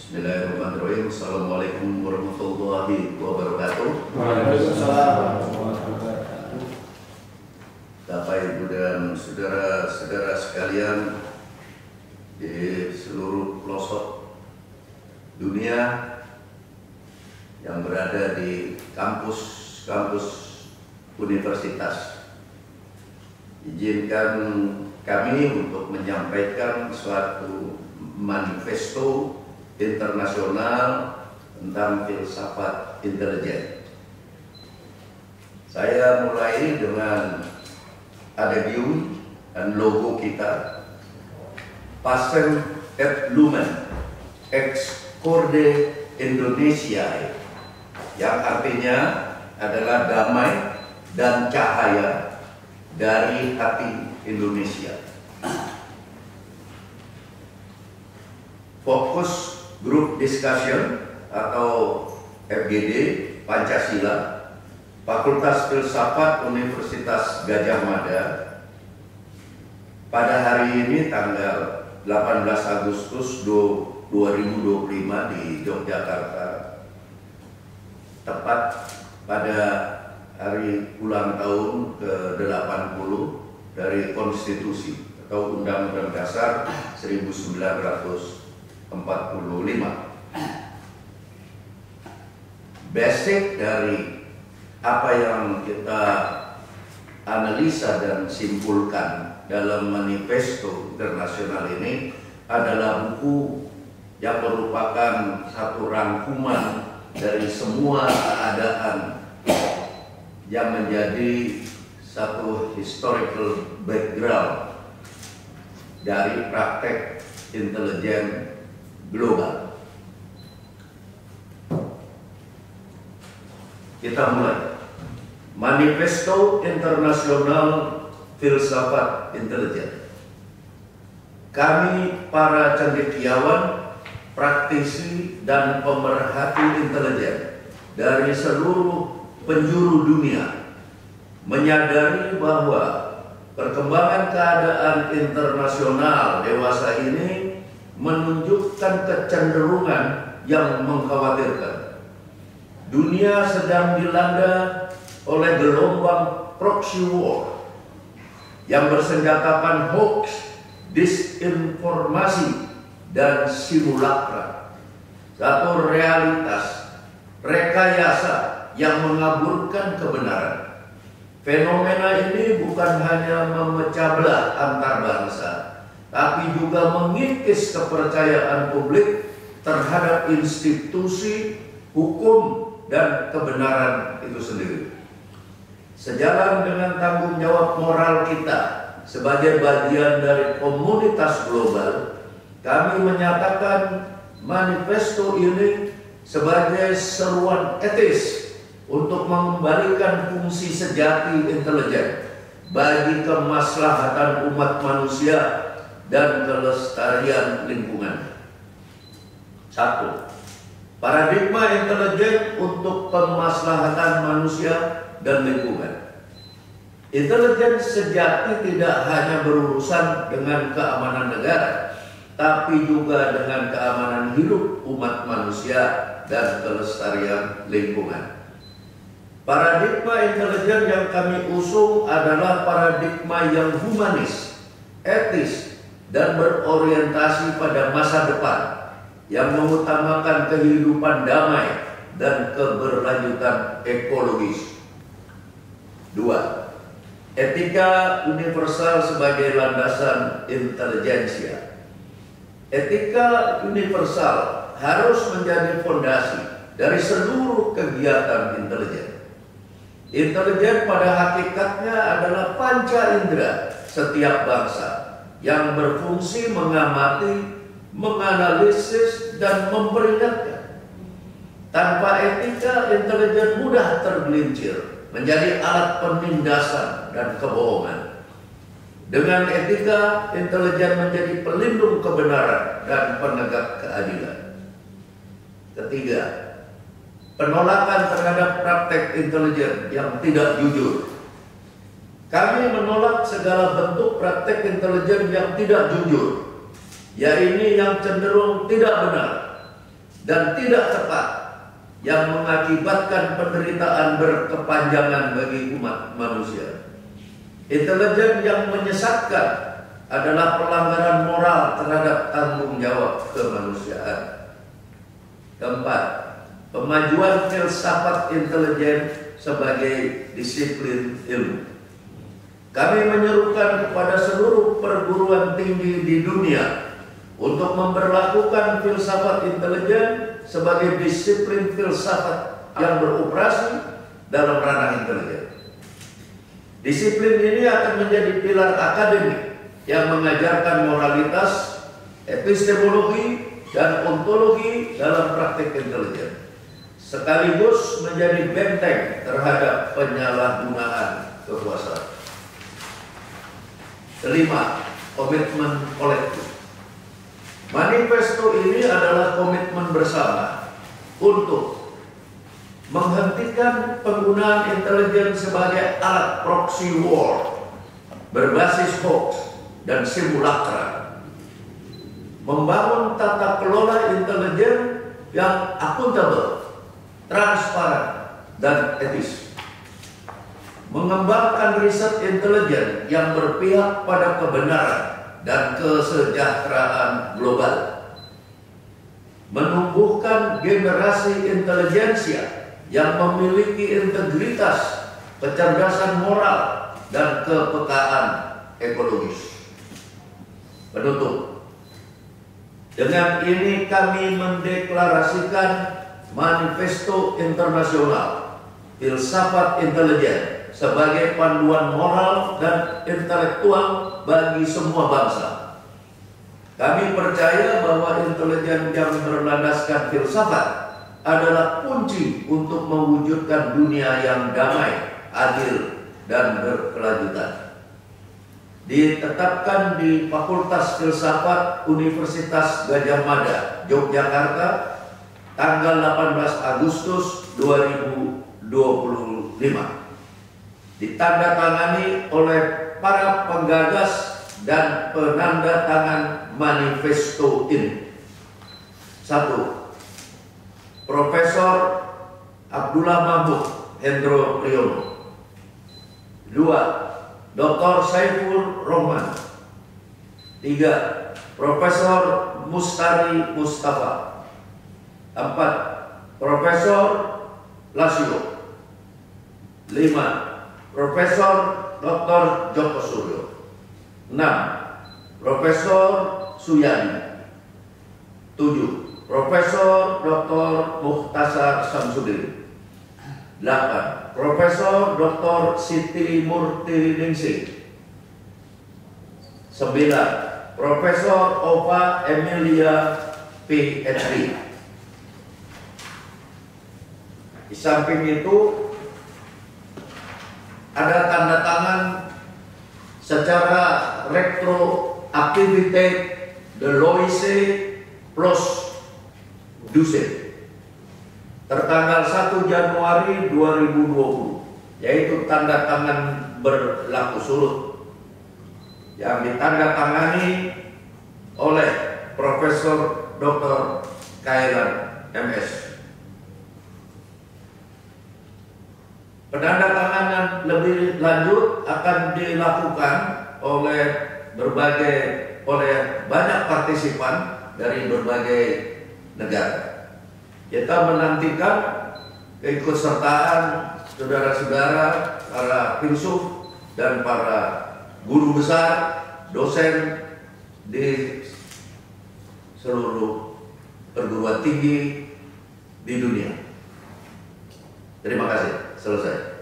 Bismillahirrahmanirrahim. Assalamualaikum warahmatullahi wabarakatuh. Waalaikumsalam warahmatullahi wabarakatuh. Bapak, Ibu, dan saudara-saudara sekalian di seluruh pelosok dunia yang berada di kampus-kampus universitas, izinkan kami untuk menyampaikan suatu manifesto internasional tentang filsafat intelijen. Saya mulai dengan adegium dan logo kita, Pacem et Lumen ex corde Indonesiae, yang artinya adalah damai dan cahaya dari hati Indonesia. Fokus Group Discussion atau FGD Pancasila, Fakultas Filsafat Universitas Gadjah Mada, pada hari ini tanggal 18 Agustus 2025 di Yogyakarta, tepat pada hari ulang tahun ke-80 dari Konstitusi atau Undang-Undang Dasar 1945. Basic dari apa yang kita analisa dan simpulkan dalam manifesto internasional ini adalah buku yang merupakan satu rangkuman dari semua keadaan yang menjadi satu historical background dari praktek intelijen global. Kita mulai. Manifesto Internasional Filsafat Intelijen. Kami para cendekiawan, praktisi, dan pemerhati intelijen dari seluruh penjuru dunia menyadari bahwa perkembangan keadaan internasional dewasa ini menunjukkan kecenderungan yang mengkhawatirkan. Dunia sedang dilanda oleh gelombang proxy war yang bersenjatakan hoax, disinformasi, dan simulakra. Satu realitas, rekayasa yang mengaburkan kebenaran. Fenomena ini bukan hanya memecah belah antar bangsa, tapi juga mengikis kepercayaan publik terhadap institusi, hukum, dan kebenaran itu sendiri. Sejalan dengan tanggung jawab moral kita sebagai bagian dari komunitas global, kami menyatakan manifesto ini sebagai seruan etis untuk mengembalikan fungsi sejati intelijen bagi kemaslahatan umat manusia dan kelestarian lingkungan. 1. Paradigma intelijen untuk kemaslahatan manusia dan lingkungan. Intelijen sejati tidak hanya berurusan dengan keamanan negara, tapi juga dengan keamanan hidup umat manusia dan kelestarian lingkungan. Paradigma intelijen yang kami usung adalah paradigma yang humanis, etis, dan berorientasi pada masa depan yang mengutamakan kehidupan damai dan keberlanjutan ekologis. 2. Etika universal sebagai landasan intelijensia. Etika universal harus menjadi fondasi dari seluruh kegiatan intelijen. Intelijen pada hakikatnya adalah panca indera setiap bangsa yang berfungsi mengamati, menganalisis, dan memperingatkan. Tanpa etika, intelijen mudah tergelincir menjadi alat penindasan dan kebohongan. Dengan etika, intelijen menjadi pelindung kebenaran dan penegak keadilan. 3. Penolakan terhadap praktek intelijen yang tidak jujur. Kami menolak segala bentuk praktek intelijen yang tidak jujur, yaitu yang cenderung tidak benar, dan tidak tepat yang mengakibatkan penderitaan berkepanjangan bagi umat manusia. Intelijen yang menyesatkan adalah pelanggaran moral terhadap tanggung jawab kemanusiaan. Keempat, pemajuan filsafat intelijen sebagai disiplin ilmu. Kami menyerukan kepada seluruh perguruan tinggi di dunia untuk memberlakukan filsafat intelijen sebagai disiplin filsafat yang beroperasi dalam ranah intelijen. Disiplin ini akan menjadi pilar akademik yang mengajarkan moralitas, epistemologi, dan ontologi dalam praktik intelijen, sekaligus menjadi benteng terhadap penyalahgunaan kekuasaan. Kelima, komitmen kolektif. Manifesto ini adalah komitmen bersama untuk menghentikan penggunaan intelijen sebagai alat proxy war berbasis hoax dan simulakra, membangun tata kelola intelijen yang akuntabel, transparan, dan etis, mengembangkan riset intelijen yang berpihak pada kebenaran dan kesejahteraan global, menumbuhkan generasi intelijensia yang memiliki integritas, kecerdasan moral, dan kepekaan ekologis. Penutup, dengan ini kami mendeklarasikan Manifesto Internasional Filsafat Intelijen sebagai panduan moral dan intelektual bagi semua bangsa. Kami percaya bahwa intelijen yang berlandaskan filsafat adalah kunci untuk mewujudkan dunia yang damai, adil, dan berkelanjutan. Ditetapkan di Fakultas Filsafat Universitas Gadjah Mada, Yogyakarta, tanggal 18 Agustus 2025. Ditandatangani oleh para penggagas dan penanda tangan manifesto ini. 1. Profesor Abdullah Mahmud Hendro Priyono. 2. Dr. Saiful Rohman. 3. Profesor Mustari Mustafa. 4. Profesor Lasio. 5. Profesor Dr. Joko Suryo. 6. Profesor Suyani. 7. Profesor Dr. Mukhtasar Samsudin. 8. Profesor Dr. Siti Murti Ningsih. 9. Profesor Ova Emilia PhD. Di samping itu ada tanda tangan secara retroaktivitas de Loise plus Duse tertanggal 1 Januari 2020, yaitu tanda tangan berlaku surut yang ditandatangani oleh Profesor Dr. Khairan MS. Penandatanganan lebih lanjut akan dilakukan oleh banyak partisipan dari berbagai negara. Kita menantikan keikutsertaan saudara-saudara, para filsuf dan para guru besar, dosen di seluruh perguruan tinggi di dunia. Terima kasih. Selesai.